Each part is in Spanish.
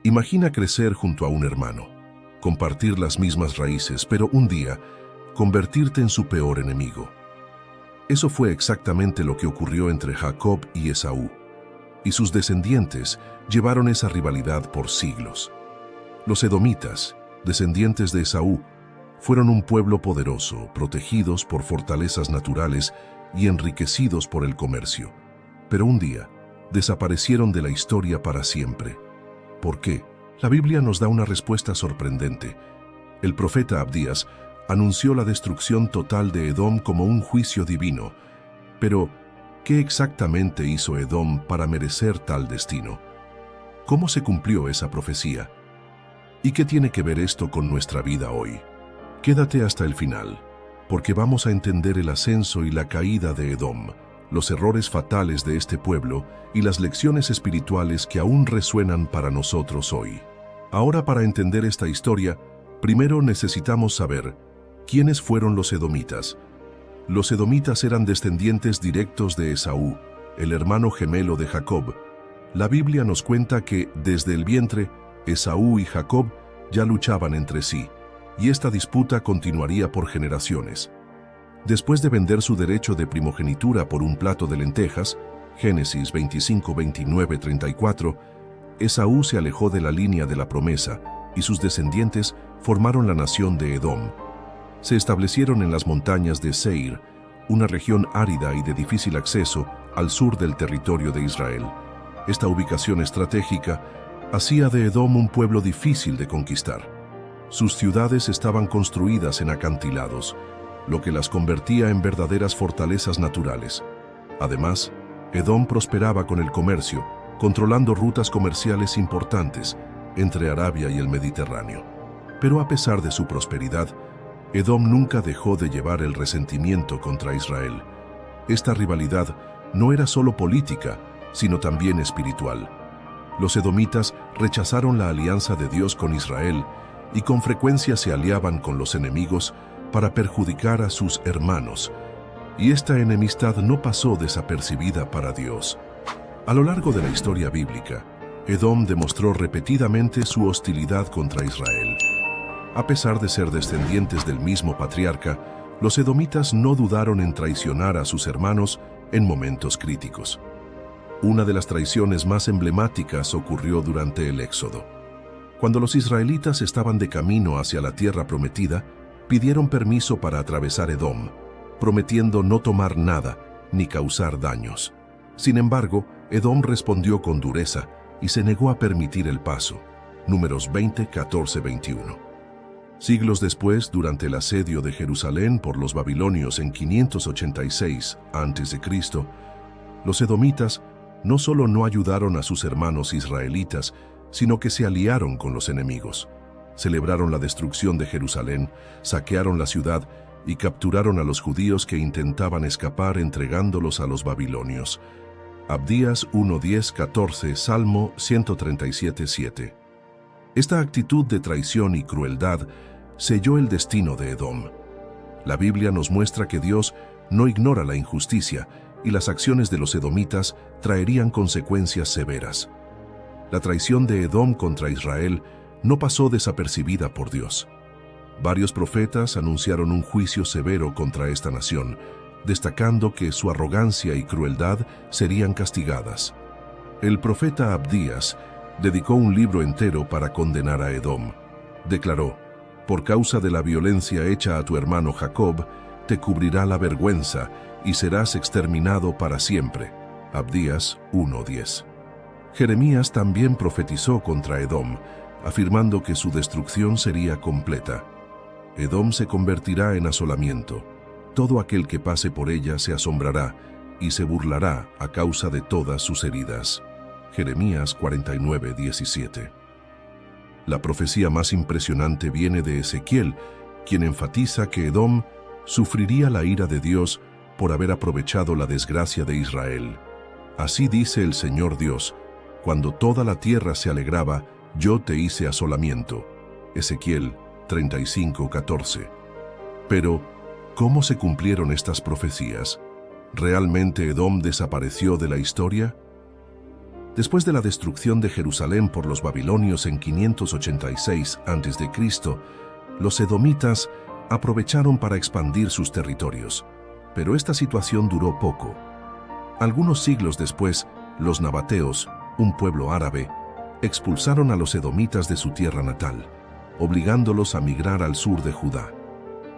Imagina crecer junto a un hermano, compartir las mismas raíces, pero un día convertirte en su peor enemigo. Eso fue exactamente lo que ocurrió entre Jacob y Esaú, y sus descendientes llevaron esa rivalidad por siglos. Los edomitas, descendientes de Esaú, fueron un pueblo poderoso, protegidos por fortalezas naturales y enriquecidos por el comercio. Pero un día, desaparecieron de la historia para siempre. ¿Por qué? La Biblia nos da una respuesta sorprendente. El profeta Abdías anunció la destrucción total de Edom como un juicio divino. Pero, ¿qué exactamente hizo Edom para merecer tal destino? ¿Cómo se cumplió esa profecía? ¿Y qué tiene que ver esto con nuestra vida hoy? Quédate hasta el final, porque vamos a entender el ascenso y la caída de Edom, los errores fatales de este pueblo y las lecciones espirituales que aún resuenan para nosotros hoy. Ahora, para entender esta historia, primero necesitamos saber quiénes fueron los edomitas. Los edomitas eran descendientes directos de Esaú, el hermano gemelo de Jacob. La Biblia nos cuenta que, desde el vientre, Esaú y Jacob ya luchaban entre sí, y esta disputa continuaría por generaciones. Después de vender su derecho de primogenitura por un plato de lentejas, Génesis 25, 29, 34, Esaú se alejó de la línea de la promesa y sus descendientes formaron la nación de Edom. Se establecieron en las montañas de Seir, una región árida y de difícil acceso al sur del territorio de Israel. Esta ubicación estratégica hacía de Edom un pueblo difícil de conquistar. Sus ciudades estaban construidas en acantilados, lo que las convertía en verdaderas fortalezas naturales. Además, Edom prosperaba con el comercio, controlando rutas comerciales importantes entre Arabia y el Mediterráneo. Pero a pesar de su prosperidad, Edom nunca dejó de llevar el resentimiento contra Israel. Esta rivalidad no era solo política, sino también espiritual. Los edomitas rechazaron la alianza de Dios con Israel y con frecuencia se aliaban con los enemigos para perjudicar a sus hermanos. Y esta enemistad no pasó desapercibida para Dios. A lo largo de la historia bíblica, Edom demostró repetidamente su hostilidad contra Israel. A pesar de ser descendientes del mismo patriarca, los edomitas no dudaron en traicionar a sus hermanos en momentos críticos. Una de las traiciones más emblemáticas ocurrió durante el Éxodo. Cuando los israelitas estaban de camino hacia la tierra prometida, pidieron permiso para atravesar Edom, prometiendo no tomar nada ni causar daños. Sin embargo, Edom respondió con dureza y se negó a permitir el paso. Números 20, 14, 21. Siglos después, durante el asedio de Jerusalén por los babilonios en 586 a.C., los edomitas no solo no ayudaron a sus hermanos israelitas, sino que se aliaron con los enemigos. Celebraron la destrucción de Jerusalén, saquearon la ciudad y capturaron a los judíos que intentaban escapar entregándolos a los babilonios. Abdías 1:10-14, Salmo 137:7. Esta actitud de traición y crueldad selló el destino de Edom. La Biblia nos muestra que Dios no ignora la injusticia y las acciones de los edomitas traerían consecuencias severas. La traición de Edom contra Israel no pasó desapercibida por Dios. Varios profetas anunciaron un juicio severo contra esta nación, destacando que su arrogancia y crueldad serían castigadas. El profeta Abdías dedicó un libro entero para condenar a Edom. Declaró: «Por causa de la violencia hecha a tu hermano Jacob, te cubrirá la vergüenza y serás exterminado para siempre». Abdías 1:10. Jeremías también profetizó contra Edom, afirmando que su destrucción sería completa. Edom se convertirá en asolamiento. Todo aquel que pase por ella se asombrará y se burlará a causa de todas sus heridas. Jeremías 49:17. La profecía más impresionante viene de Ezequiel, quien enfatiza que Edom sufriría la ira de Dios por haber aprovechado la desgracia de Israel. Así dice el Señor Dios: «Cuando toda la tierra se alegraba, yo te hice asolamiento». Ezequiel 35:14. Pero, ¿cómo se cumplieron estas profecías? ¿Realmente Edom desapareció de la historia? Después de la destrucción de Jerusalén por los babilonios en 586 a.C., los edomitas aprovecharon para expandir sus territorios. Pero esta situación duró poco. Algunos siglos después, los nabateos, un pueblo árabe, expulsaron a los edomitas de su tierra natal, obligándolos a migrar al sur de Judá.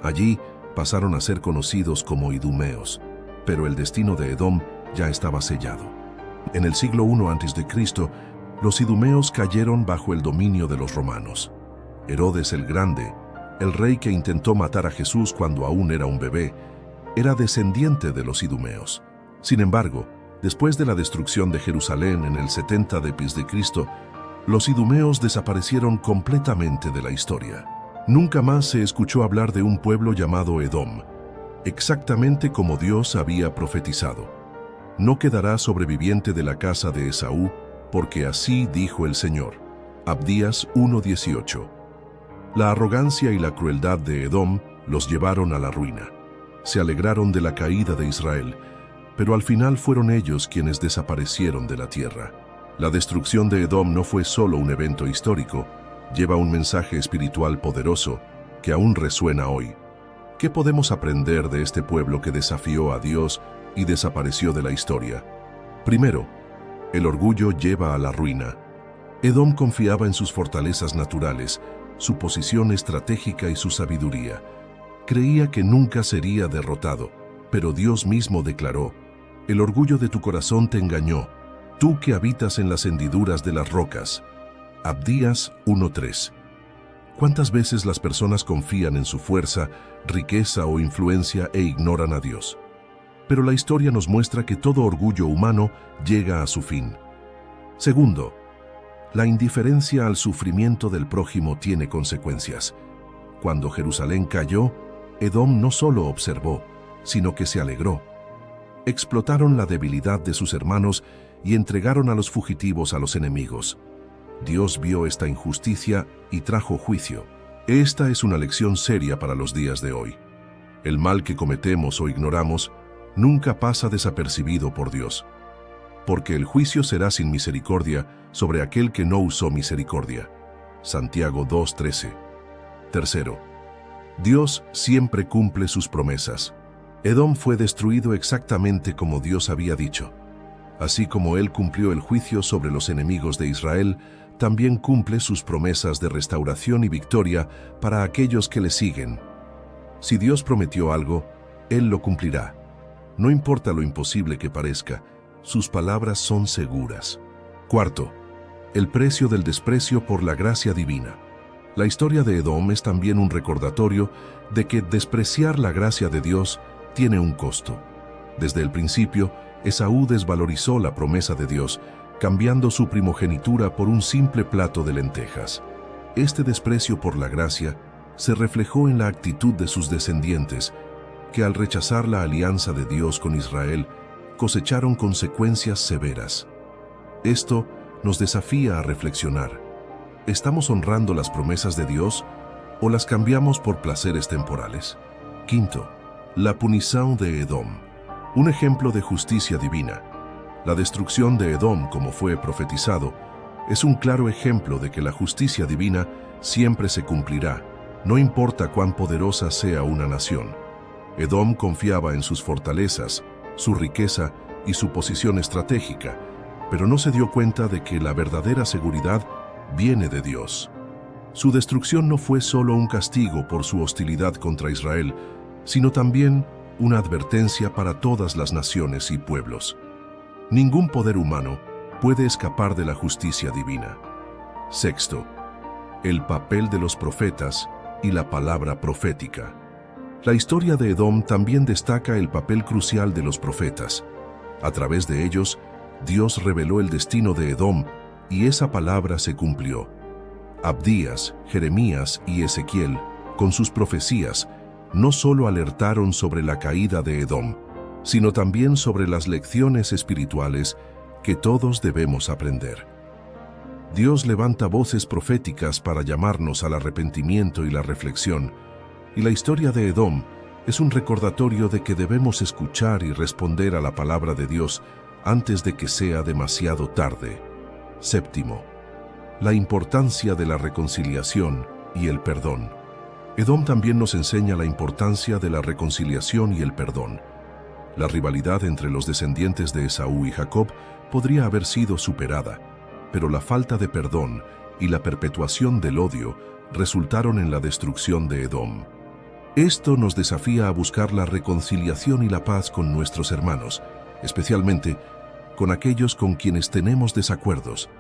Allí pasaron a ser conocidos como idumeos, pero el destino de Edom ya estaba sellado. En el siglo I a.C., los idumeos cayeron bajo el dominio de los romanos. Herodes el Grande, el rey que intentó matar a Jesús cuando aún era un bebé, era descendiente de los idumeos. Sin embargo, después de la destrucción de Jerusalén en el 70 d.C., los idumeos desaparecieron completamente de la historia. Nunca más se escuchó hablar de un pueblo llamado Edom, exactamente como Dios había profetizado. No quedará sobreviviente de la casa de Esaú, porque así dijo el Señor. Abdías 1:18. La arrogancia y la crueldad de Edom los llevaron a la ruina. Se alegraron de la caída de Israel, pero al final fueron ellos quienes desaparecieron de la tierra. La destrucción de Edom no fue solo un evento histórico, lleva un mensaje espiritual poderoso que aún resuena hoy. ¿Qué podemos aprender de este pueblo que desafió a Dios y desapareció de la historia? Primero, el orgullo lleva a la ruina. Edom confiaba en sus fortalezas naturales, su posición estratégica y su sabiduría. Creía que nunca sería derrotado, pero Dios mismo declaró: «El orgullo de tu corazón te engañó, tú que habitas en las hendiduras de las rocas». Abdías 1:3. ¿Cuántas veces las personas confían en su fuerza, riqueza o influencia e ignoran a Dios? Pero la historia nos muestra que todo orgullo humano llega a su fin. Segundo, la indiferencia al sufrimiento del prójimo tiene consecuencias. Cuando Jerusalén cayó, Edom no solo observó, sino que se alegró. Explotaron la debilidad de sus hermanos y entregaron a los fugitivos a los enemigos. Dios vio esta injusticia y trajo juicio. Esta es una lección seria para los días de hoy. El mal que cometemos o ignoramos nunca pasa desapercibido por Dios, porque el juicio será sin misericordia sobre aquel que no usó misericordia. Santiago 2:13. Tercero, Dios siempre cumple sus promesas. Edom fue destruido exactamente como Dios había dicho. Así como Él cumplió el juicio sobre los enemigos de Israel, también cumple sus promesas de restauración y victoria para aquellos que le siguen. Si Dios prometió algo, Él lo cumplirá. No importa lo imposible que parezca, sus palabras son seguras. Cuarto, el precio del desprecio por la gracia divina. La historia de Edom es también un recordatorio de que despreciar la gracia de Dios tiene un costo. Desde el principio, Esaú desvalorizó la promesa de Dios, cambiando su primogenitura por un simple plato de lentejas. Este desprecio por la gracia se reflejó en la actitud de sus descendientes, que al rechazar la alianza de Dios con Israel, cosecharon consecuencias severas. Esto nos desafía a reflexionar. ¿Estamos honrando las promesas de Dios o las cambiamos por placeres temporales? Quinto, la punición de Edom. Un ejemplo de justicia divina. La destrucción de Edom, como fue profetizado, es un claro ejemplo de que la justicia divina siempre se cumplirá, no importa cuán poderosa sea una nación. Edom confiaba en sus fortalezas, su riqueza y su posición estratégica, pero no se dio cuenta de que la verdadera seguridad viene de Dios. Su destrucción no fue solo un castigo por su hostilidad contra Israel, sino también una advertencia para todas las naciones y pueblos. Ningún poder humano puede escapar de la justicia divina. Sexto, el papel de los profetas y la palabra profética. La historia de Edom también destaca el papel crucial de los profetas. A través de ellos, Dios reveló el destino de Edom y esa palabra se cumplió. Abdías, Jeremías y Ezequiel, con sus profecías, no solo alertaron sobre la caída de Edom, sino también sobre las lecciones espirituales que todos debemos aprender. Dios levanta voces proféticas para llamarnos al arrepentimiento y la reflexión, y la historia de Edom es un recordatorio de que debemos escuchar y responder a la palabra de Dios, antes de que sea demasiado tarde. Séptimo, la importancia de la reconciliación y el perdón. Edom también nos enseña la importancia de la reconciliación y el perdón. La rivalidad entre los descendientes de Esaú y Jacob podría haber sido superada, pero la falta de perdón y la perpetuación del odio resultaron en la destrucción de Edom. Esto nos desafía a buscar la reconciliación y la paz con nuestros hermanos, especialmente con aquellos con quienes tenemos desacuerdos.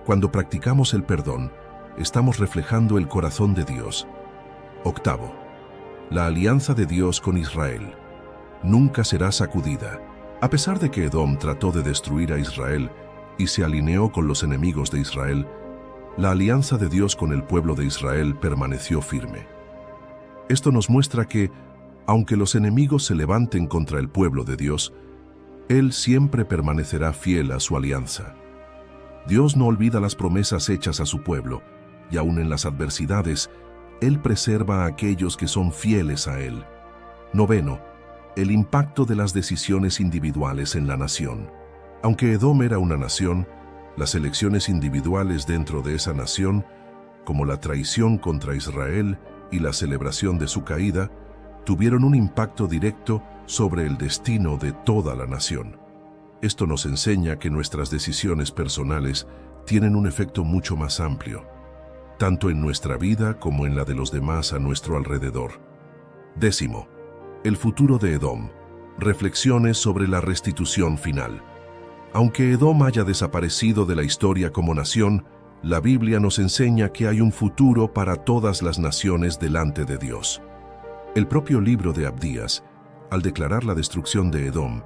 Cuando practicamos el perdón, estamos reflejando el corazón de Dios. Octavo, la alianza de Dios con Israel nunca será sacudida. A pesar de que Edom trató de destruir a Israel y se alineó con los enemigos de Israel, la alianza de Dios con el pueblo de Israel permaneció firme. Esto nos muestra que, aunque los enemigos se levanten contra el pueblo de Dios, Él siempre permanecerá fiel a su alianza. Dios no olvida las promesas hechas a su pueblo, y aun en las adversidades, Él preserva a aquellos que son fieles a Él. Noveno, el impacto de las decisiones individuales en la nación. Aunque Edom era una nación, las elecciones individuales dentro de esa nación, como la traición contra Israel y la celebración de su caída, tuvieron un impacto directo sobre el destino de toda la nación. Esto nos enseña que nuestras decisiones personales tienen un efecto mucho más amplio, tanto en nuestra vida como en la de los demás a nuestro alrededor. Décimo, el futuro de Edom. Reflexiones sobre la restitución final. Aunque Edom haya desaparecido de la historia como nación, la Biblia nos enseña que hay un futuro para todas las naciones delante de Dios. El propio libro de Abdías, al declarar la destrucción de Edom,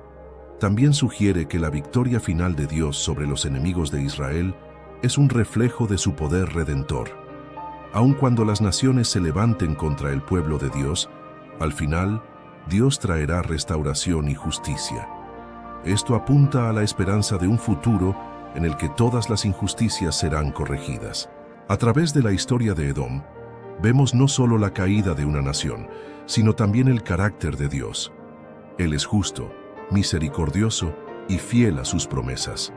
también sugiere que la victoria final de Dios sobre los enemigos de Israel es un reflejo de su poder redentor. Aun cuando las naciones se levanten contra el pueblo de Dios, al final, Dios traerá restauración y justicia. Esto apunta a la esperanza de un futuro en el que todas las injusticias serán corregidas. A través de la historia de Edom, vemos no solo la caída de una nación, sino también el carácter de Dios. Él es justo, misericordioso y fiel a sus promesas.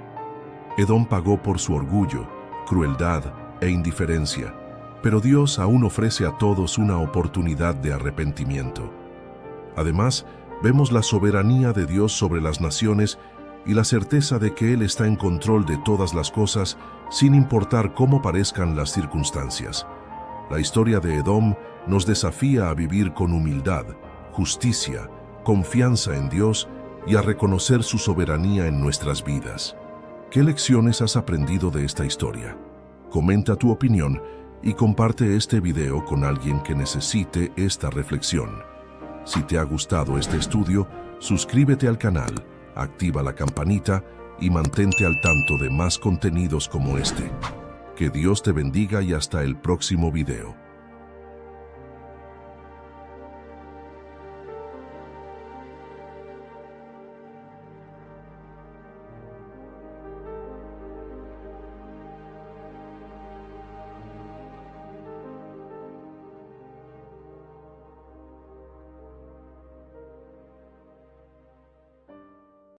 Edom pagó por su orgullo, crueldad e indiferencia, pero Dios aún ofrece a todos una oportunidad de arrepentimiento. Además, vemos la soberanía de Dios sobre las naciones y la certeza de que Él está en control de todas las cosas, sin importar cómo parezcan las circunstancias. La historia de Edom nos desafía a vivir con humildad, justicia, confianza en Dios y a reconocer su soberanía en nuestras vidas. ¿Qué lecciones has aprendido de esta historia? Comenta tu opinión y comparte este video con alguien que necesite esta reflexión. Si te ha gustado este estudio, suscríbete al canal, activa la campanita y mantente al tanto de más contenidos como este. Que Dios te bendiga y hasta el próximo video.